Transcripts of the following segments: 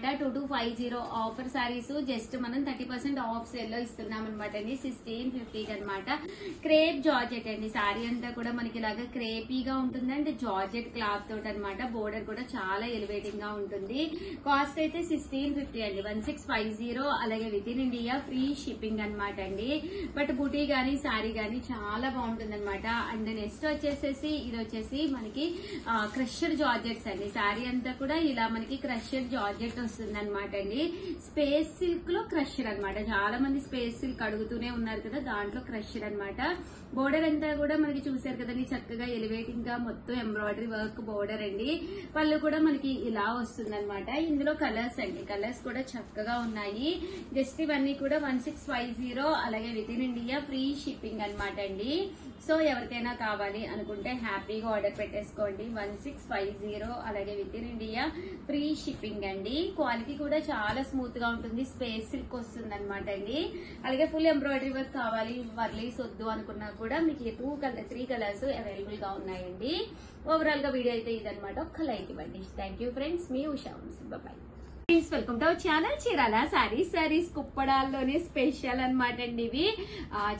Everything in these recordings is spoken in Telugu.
2250 ఆఫర్ సారీస్ జస్ట్ మనం 30% ఆఫ్ సేల్ లో ఇస్తున్నాం అనమాట అండి. 1650 అనమాట. క్రేప్ జార్జెట్ అండి. సారీ అంతా కూడా మనకి ఇలాగా క్రేపీగా ఉంటుంది అండ్ జార్జెట్ క్లాత్ తోటి అనమాట. బోర్డర్ కూడా చాలా ఎలివేటింగ్ గా ఉంటుంది. కాస్ట్ అయితే 1650 అండి. 1650. అలాగే with in India free shipping అనమాట అండి. బట్ బూటీ గానీ సారీ గానీ చాలా బాగుంటుంది అనమాట. అండ్ నెక్స్ట్ వచ్చేసేసి ఇది వచ్చేసి మనకి క్రషర్ జార్జెట్స్ అండి. సారీ అంతా కూడా ఇలా మనకి క్రషర్ జార్జెట్ వస్తుంది అనమాట అండి. స్పేస్ సిల్క్ లో క్రషర్ అనమాట. చాలా మంది స్పేస్ సిల్క్ అడుగుతూనే ఉన్నారు కదా, దాంట్లో క్రషర్ అనమాట. బోర్డర్ అంతా కూడా మనకి చూసారు కదండి, చక్కగా ఎలివేటింగ్ గా మొత్తం ఎంబ్రాయిడరీ వర్క్ బోర్డర్ అండి. పళ్ళు కూడా మనకి ఇలా వస్తుంది అనమాట. ఇందులో కలర్స్ అండి, కలర్స్ కూడా చక్కగా ఉన్నాయి. జస్ట్ ఇవన్నీ కూడా 1650. అలాగే with in India free shipping అనమాట అండి. సో ఎవరికైనా కావాలి అనుకుంటే హ్యాపీగా ఆర్డర్ పెట్టేసుకోండి. 1650. అలాగే with in India free shipping అండి. క్వాలిటీ కూడా చాలా స్మూత్ గా ఉంటుంది. స్పేస్ సిల్క్ వస్తుంది అనమాట అండి. అలాగే ఫుల్ ఎంబ్రాయిడరీ వర్క్ కావాలి, వర్లీస్ వద్దు అనుకున్నా కూడా మీకు 3 కలర్స్ అవైలబుల్ గా ఉన్నాయండి. ఓవరాల్ గా వీడియో అయితే ఇదనమాట. ఒక్క లైక్ ఇవ్వండి. థ్యాంక్ యూ ఫ్రెండ్స్, మీ Usha. Bye. Welcome to our channel Chirala sarees కుప్పడాల్లోనే స్పెషల్ అనమాట అండి. ఇవి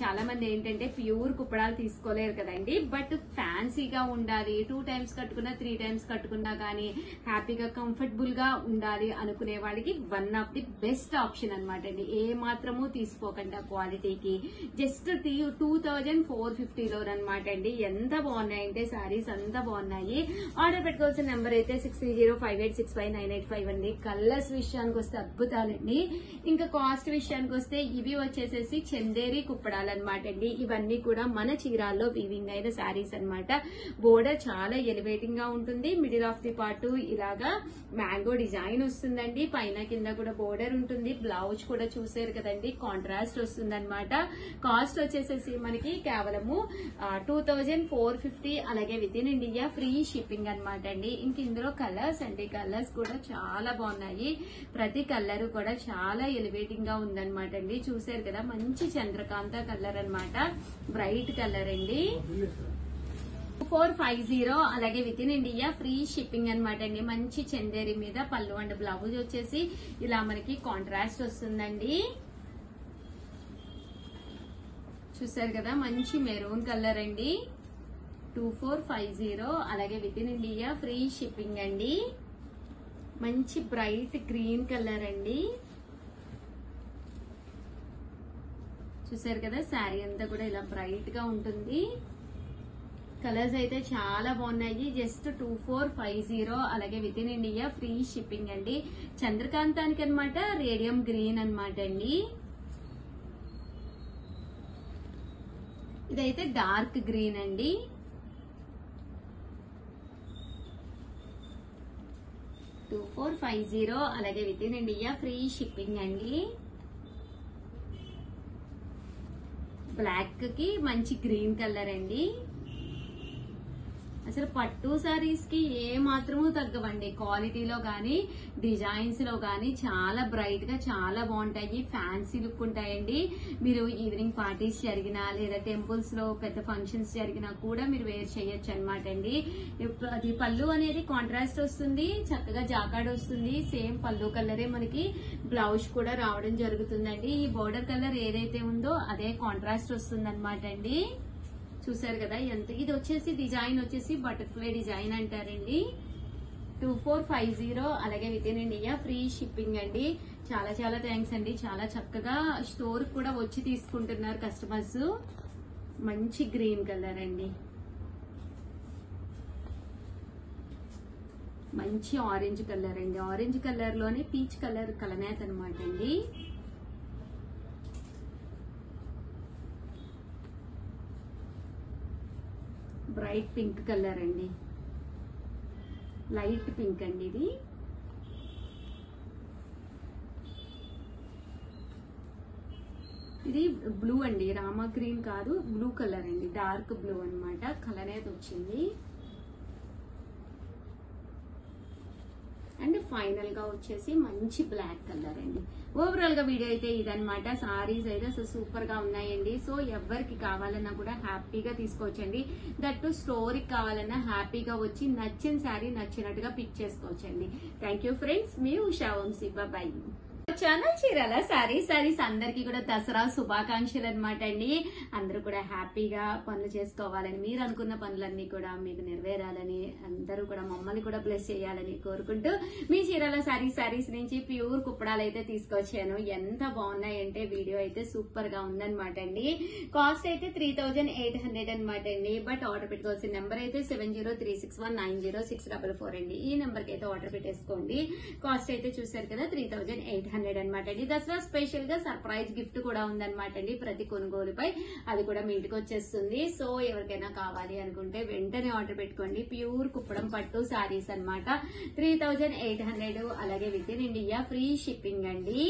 చాలా మంది ఏంటంటే ప్యూర్ కుప్పడాలు తీసుకోలేరు కదండి, బట్ ఫ్యాన్సీగా ఉండాలి, 2 టైమ్స్ కట్టుకున్నా 3 టైమ్స్ కట్టుకున్నా కానీ హ్యాపీగా కంఫర్టబుల్ గా ఉండాలి అనుకునే వాళ్ళకి one of the best option అనమాట అండి. ఏ మాత్రము తీసుకోకుండా క్వాలిటీకి జస్ట్ 2450 అనమాట అండి. ఎంత బాగున్నాయంటే సారీస్ అంత బాగున్నాయి. ఆర్డర్ పెట్టుకోవాల్సిన నెంబర్ అయితే 6305865985 అండి. కలర్స్ విషయానికి వస్తే అద్భుతాలండి. ఇంకా కాస్ట్ విషయానికి వస్తే ఇవి వచ్చేసేసి చందేరి కుప్పడాలు అనమాట అండి. ఇవన్నీ కూడా మన చీరాల్లో వీవింగ్ అయిన శారీస్ అనమాట. బోర్డర్ చాలా ఎలివేటింగ్ గా ఉంటుంది. మిడిల్ ఆఫ్ ది పార్ట్ ఇలాగా మ్యాంగో డిజైన్ వస్తుందండి. పైన కింద కూడా బోర్డర్ ఉంటుంది. బ్లౌజ్ కూడా చూసారు కదండి, కాంట్రాస్ట్ వస్తుంది అనమాట. కాస్ట్ వచ్చేసేసి మనకి కేవలము 2450. అలాగే with in India free shipping అనమాట అండి. ఇంక ఇందులో కలర్స్ అండి, కలర్స్ కూడా చాలా బాగున్నాయి. ప్రతి కలర్ కూడా చాలా ఎలివేటింగ్ గా ఉందన్నమాట అండి. చూసారు కదా, మంచి చంద్రకాంత కలర్ అన్నమాట, బ్రైట్ కలర్ అండి. 450. అలాగే with in India free shipping అనమాట అండి. మంచి చందేరి మీద పళ్ళు అండ్ బ్లౌజ్ వచ్చేసి ఇలా మనకి కాంట్రాస్ట్ వస్తుందండి. చూసారు కదా, మంచి మెరూన్ కలర్ అండి. 2450. అలాగే with in India free shipping అండి. మంచి బ్రైట్ గ్రీన్ కలర్ అండి. చూసారు కదా, శారీ అంతా కూడా ఇలా బ్రైట్ గా ఉంటుంది. కలర్స్ అయితే చాలా బాగున్నాయి. జస్ట్ 2450. అలాగే with in India free shipping అండి. చంద్రకాంతానికి అనమాట రేడియం గ్రీన్ అనమాట అండి. ఇదైతే డార్క్ గ్రీన్ అండి. $2450. అలాగే with in India free shipping అండి. బ్లాక్ కి మంచి గ్రీన్ కలర్ అండి. అసలు పట్టు సారీస్ కి ఏ మాత్రము తగ్గవండి. క్వాలిటీలో గానీ డిజైన్స్ లో గానీ చాలా బ్రైట్ గా చాలా బాగుంటాయి. ఫ్యాన్సీ లుక్ ఉంటాయండి. మీరు ఈవినింగ్ పార్టీస్ జరిగినా లేదా టెంపుల్స్ లో పెద్ద ఫంక్షన్స్ జరిగినా కూడా మీరు వేర్ చేయొచ్చు అనమాట అండి. అది పళ్ళు అనేది కాంట్రాస్ట్ వస్తుంది, చక్కగా జాకాడ్ వస్తుంది. సేమ్ పళ్ళు కలరే మనకి బ్లౌజ్ కూడా రావడం జరుగుతుందండి. ఈ బోర్డర్ కలర్ ఏదైతే ఉందో అదే కాంట్రాస్ట్ వస్తుంది అనమాట అండి. చూసారు కదా ఎంత. ఇది వచ్చేసి డిజైన్ వచ్చేసి బటర్ఫ్లై డిజైన్ అంటారండి. 2450. అలాగే with in India free shipping అండి. చాలా చాలా థ్యాంక్స్ అండి. చాలా చక్కగా స్టోర్ కూడా వచ్చి తీసుకుంటున్నారు కస్టమర్స్. మంచి గ్రీన్ కలర్ అండి, మంచి ఆరెంజ్ కలర్ అండి. ఆరెంజ్ కలర్ లోనే పీచ్ కలర్ కలనేత అనమాట అండి. బ్రైట్ పింక్ కలర్ అండి, లైట్ పింక్ అండి. ఇది ఇది బ్లూ అండి, రామా గ్రీన్ కాదు, బ్లూ కలర్ అండి, డార్క్ బ్లూ అనమాట. కలర్ అయితే వచ్చింది. అండ్ ఫైనల్ గా వచ్చేసి మంచి బ్లాక్ కలర్ అండి. ఓవరాల్ గా వీడియో అయితే ఇదనమాట. సారీస్ అయితే అసలు సూపర్ గా ఉన్నాయండి. సో ఎవరికి కావాలన్నా కూడా హ్యాపీగా తీసుకోవచ్చండి. దట్టు స్టోరీకి కావాలన్నా హ్యాపీగా వచ్చి నచ్చిన శారీ నచ్చినట్టుగా పిక్ చేసుకోవచ్చండి. థ్యాంక్ యూ ఫ్రెండ్స్, మీ ఉషా వంశీ. బాయ్. ఛానల్ చీరాల సారీస్ అందరికి కూడా దసరా శుభాకాంక్షలు అనమాట అండి. అందరూ కూడా హ్యాపీగా పనులు చేసుకోవాలని, మీరు అనుకున్న పనులన్నీ కూడా మీకు నెరవేరాలని, అందరూ కూడా మమ్మల్ని కూడా బ్లెస్ చేయాలని కోరుకుంటూ మీ చీరాల సారీస్ నుంచి ప్యూర్ కుప్పడాలు అయితే తీసుకొచ్చాను. ఎంత బాగున్నాయంటే వీడియో అయితే సూపర్ గా ఉందనమాట అండి. కాస్ట్ అయితే 3800 అనమాట అండి. బట్ ఆర్డర్ పెట్టుకోవాల్సిన నెంబర్ అయితే 7036190644 అండి. ఈ నెంబర్ కి అయితే ఆర్డర్ పెట్టేసుకోండి. కాస్ట్ అయితే చూసారు కదా 3800 అనమాట అండి. దసరా స్పెషల్ గా సర్ప్రైజ్ గిఫ్ట్ కూడా ఉందన్నమాట అండి. ప్రతి కొనుగోలుపై అది కూడా మీ ఇంటికి వచ్చేస్తుంది. సో ఎవరికైనా కావాలి అనుకుంటే వెంటనే ఆర్డర్ పెట్టుకోండి. ప్యూర్ కుప్పడం పట్టు సారీస్ అనమాట. 3800 అలాగే with in India free shipping అండి.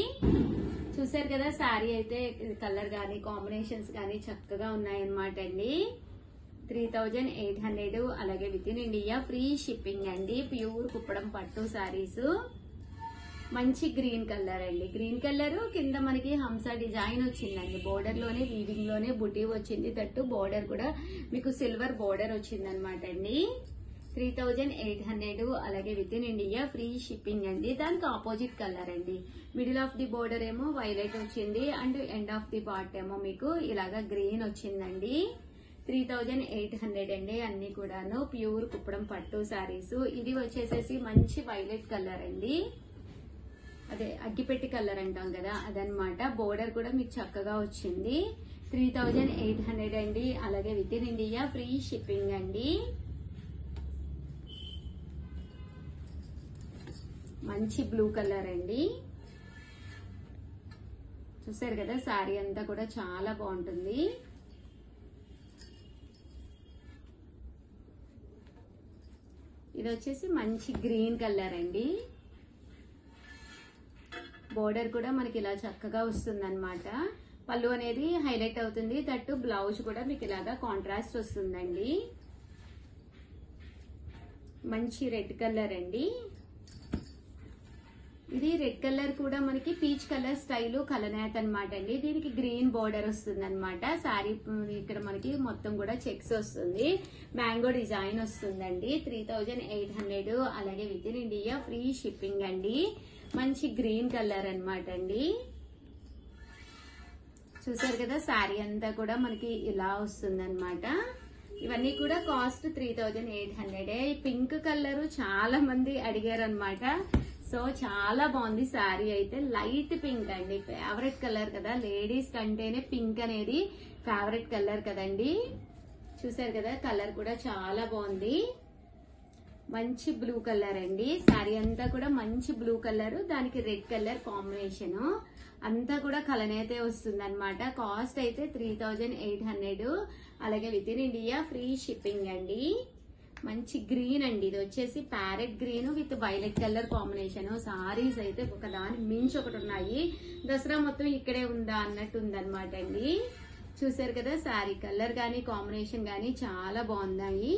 చూసారు కదా శారీ అయితే కలర్ గానీ కాంబినేషన్స్ గానీ చక్కగా ఉన్నాయన్నమాట అండి. 3800 అలాగే with in India free shipping అండి. ప్యూర్ కుప్పడం పట్టు సారీస్. మంచి గ్రీన్ కలర్ అండి. గ్రీన్ కలర్ కింద మనకి హంస డిజైన్ వచ్చిందండి. బోర్డర్ లోనే వీవింగ్ లోనే బుటీ వచ్చింది. తట్టు బోర్డర్ కూడా మీకు సిల్వర్ బోర్డర్ వచ్చింది అనమాట అండి. 3800 అలాగే with in India free shipping అండి. దానికి ఆపోజిట్ కలర్ అండి. మిడిల్ ఆఫ్ ది బోర్డర్ ఏమో వైలెట్ వచ్చింది and end of the part ఏమో మీకు ఇలాగా గ్రీన్ వచ్చిందండి. 3800 అండి. అన్ని కూడాను ప్యూర్ కుప్పడం పట్టు సారీస్. ఇది వచ్చేసేసి మంచి వైలెట్ కలర్ అండి. అదే అగ్గిపెట్టి కలర్ అంటాం కదా అదనమాట. బోర్డర్ కూడా మీకు చక్కగా వచ్చింది. 3800 అండి. అలాగే with in India free shipping అండి. మంచి బ్లూ కలర్ అండి. చూసారు కదా శారీ అంతా కూడా చాలా బాగుంటుంది. ఇది వచ్చేసి మంచి గ్రీన్ కలర్ అండి. బోర్డర్ కూడా మనకి ఇలా చక్కగా వస్తుంది అనమాట. పళ్ళు అనేది హైలైట్ అవుతుంది. దట్టు బ్లౌజ్ కూడా మీకు ఇలాగా కాంట్రాస్ట్ వస్తుందండి. మంచి రెడ్ కలర్ అండి. ఇది రెడ్ కలర్ కూడా మనకి పీచ్ కలర్ స్టైల్ కలనేత అనమాట అండి. దీనికి గ్రీన్ బోర్డర్ వస్తుంది అనమాట. శారీ ఇక్కడ మనకి మొత్తం కూడా చెక్స్ వస్తుంది. మ్యాంగో డిజైన్ వస్తుందండి. 3800 అలాగే with in India free shipping అండి. మంచి గ్రీన్ కలర్ అనమాట అండి. చూసారు కదా శారీ అంతా కూడా మనకి ఇలా వస్తుంది అనమాట. ఇవన్నీ కూడా కాస్ట్ 3800. పింక్ కలర్ చాలా మంది అడిగారు అనమాట. సో చాలా బాగుంది శారీ అయితే. లైట్ పింక్ అండి. ఫేవరెట్ కలర్ కదా, లేడీస్ కంటేనే పింక్ అనేది ఫేవరెట్ కలర్ కదండి. చూసారు కదా కలర్ కూడా చాలా బాగుంది. మంచి బ్లూ కలర్ అండి. శారీ అంతా కూడా మంచి బ్లూ కలర్, దానికి రెడ్ కలర్ కాంబినేషన్ అంతా కూడా కలనైతే వస్తుంది అనమాట. కాస్ట్ అయితే 3800 అలాగే with in India free shipping అండి. మంచి గ్రీన్ అండి. ఇది వచ్చేసి parrot green with violet colour combination. Saris అయితే ఒకదాని మించి ఒకటి ఉన్నాయి. దసరా మొత్తం ఇక్కడే ఉందా అన్నట్టు ఉందన్నమాట అండి. చూసారు కదా శారీ కలర్ గానీ కాంబినేషన్ గానీ చాలా బాగున్నాయి.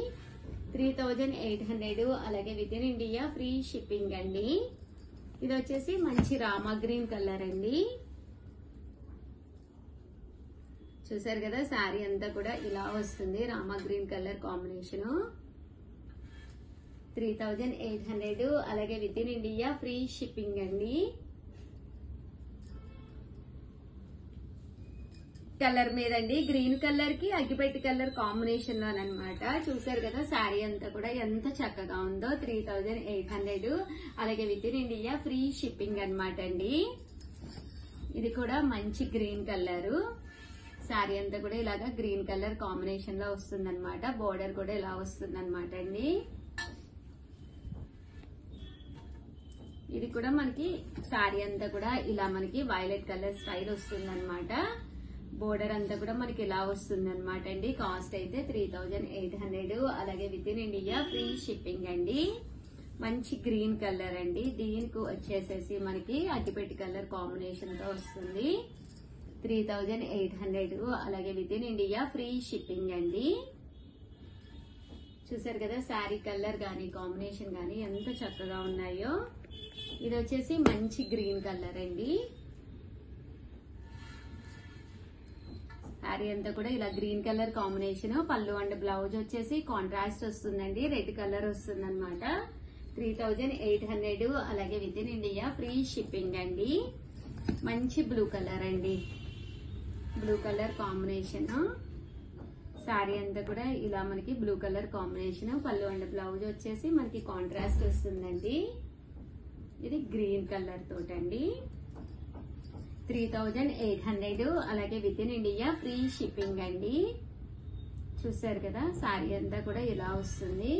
3800 అలాగే with in India free shipping అండి. ఇది వచ్చేసి మంచి రామా గ్రీన్ కలర్ అండి. చూసారు కదా శారీ అంతా కూడా ఇలా వస్తుంది. Rama green colour combination. 3800 అలాగే with in India free shipping అండి. కలర్ మీదండి గ్రీన్ కలర్ కి అగ్గిపెట్టి కలర్ కాంబినేషన్ లో అనమాట. చూసారు కదా శారీ అంతా కూడా ఎంత చక్కగా ఉందో. 3800 అలాగే with in India free shipping అనమాట అండి. ఇది కూడా మంచి గ్రీన్ కలర్. శారీ అంతా కూడా ఇలాగా గ్రీన్ కలర్ కాంబినేషన్ లో వస్తుంది అనమాట. బోర్డర్ కూడా ఇలా వస్తుంది అనమాట అండి. ఇది కూడా మనకి శారీ అంతా కూడా ఇలా మనకి వైలెట్ కలర్ స్టైల్ వస్తుంది అనమాట. బోర్డర్ అంతా కూడా మనకి ఇలా వస్తుంది అనమాట అండి. కాస్ట్ అయితే 3800 అలాగే with in India free shipping అండి. మంచి గ్రీన్ కలర్ అండి. దీనికి వచ్చేసేసి మనకి అగ్గిపెట్టి కలర్ కాంబినేషన్ తో వస్తుంది. 3800 అలాగే with in India free shipping అండి. చూసారు కదా శారీ కలర్ గానీ కాంబినేషన్ గానీ ఎంత చక్కగా ఉన్నాయో. ఇది వచ్చేసి మంచి గ్రీన్ కలర్ అండి. శారీ అంతా కూడా ఇలా గ్రీన్ కలర్ కాంబినేషన్. పళ్ళు అండ్ బ్లౌజ్ వచ్చేసి కాంట్రాస్ట్ వస్తుందండి, రెడ్ కలర్ వస్తుంది అనమాట. 3800. అలాగే with in India free shipping అండి. మంచి బ్లూ కలర్ అండి, బ్లూ కలర్ కాంబినేషన్. శారీ అంతా కూడా ఇలా మనకి బ్లూ కలర్ కాంబినేషన్. పళ్ళు అండ్ బ్లౌజ్ వచ్చేసి మనకి కాంట్రాస్ట్ వస్తుందండి. ఇది గ్రీన్ కలర్ తోటండి. 3800. అలాగే with in India free shipping అండి. చూసారు కదా, శారీ అంతా కూడా ఇలా వస్తుంది.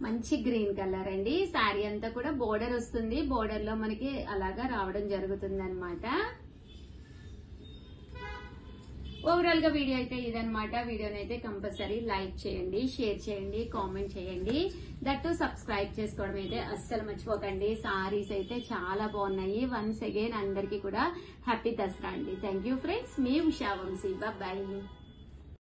మంచి గ్రీన్ కలర్ అండి. శారీ అంతా కూడా బోర్డర్ వస్తుంది, బోర్డర్ లో మనకి అలాగా రావడం జరుగుతుంది అనమాట. ఓవరాల్ గా వీడియో అయితే ఇదనమాట. వీడియోని అయితే కంపల్సరీ లైక్ చేయండి, షేర్ చేయండి, కామెంట్ చేయండి. దట్టు సబ్స్క్రైబ్ చేసుకోవడం అయితే అస్సలు మర్చిపోకండి. సారీస్ అయితే చాలా బాగున్నాయి. వన్స్ అగైన్ అందరికీ కూడా హ్యాపీ దసరా అండి. Thank you friends. మీ ఉషా వంశీ. బాయ్.